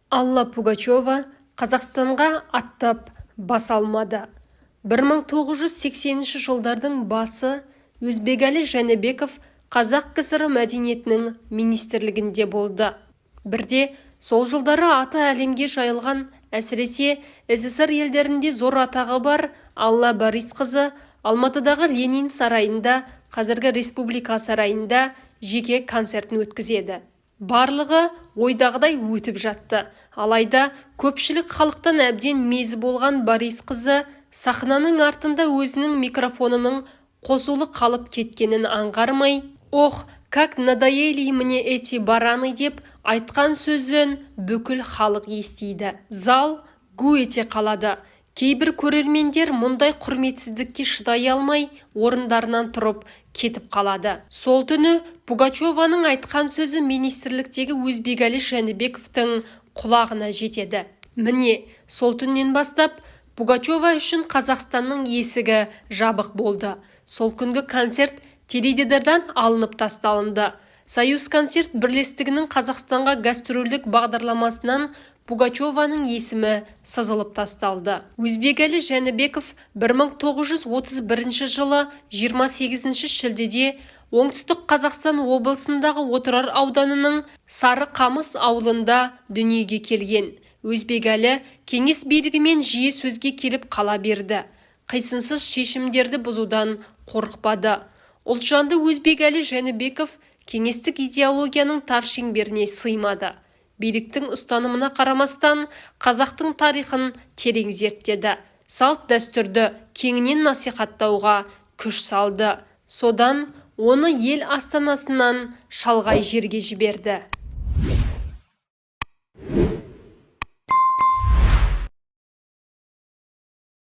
Алла Пугачева Қазақстанға аттап бас алмады. 1980 жылдардың басы Өзбекәлі Жәнібеков Қазақ КСР мәдениетінің министрлігінде болды. Бірде сол жылдары аты әлемге жайылған, әсіресе СССР елдерінде зор атағы бар Алла Борисқызы Алматыдағы Ленин сарайында, қазіргі Республика сарайында жеке концертін өткізеді. Барлығы ойдағыдай өтіп жатты. Алайда көпшілік халықтан әбден мезі болған Борисқызы сахнаның артында өзінің микрофонының қосулы қалып кеткенін аңғармай, «Ох, как надоели мне эти бараны» деп айтқан сөзін бүкіл халық естиді. Зал гу ете қалады. Кейбір көрермендер мұндай құрметсіздікке шыдай алмай, орындарынан тұрып кетіп қалады. Сол түні Пугачеваның айтқан сөзі министрліктегі Өзбекәлі Жәнібековтің құлағына жетеді. Міне, сол түннен бастап Пугачева үшін Қазақстанның есігі жабық болды. Сол күнгі концерт теледидардан алынып тасталынды. Союз концерт бірлестігінің Қазақстанға гастрольдік бағдарламасынан Пугачеваның есімі сызылып тасталды. Өзбекәлі Жәнібеков 1931 жылы 28 шілдеде оңтүстік Қазақстан облысындағы Отырар ауданының Сарықамыс ауылында дүниеге келген. Өзбекәлі кеңес билігімен жиі сөзге келіп қала берді. Қисынсыз шешімдерді бұзудан қорықпады. Ұлтжанды Өзбекәлі Жәнібеков кеңестік идеологияның тар шеңберіне сыймады. Биліктің ұстанымына қарамастан қазақтың тарихын терең зерттеді. Салт дәстүрді кеңінен насихаттауға күш салды. Содан оны ел астанасынан шалғай жерге жіберді.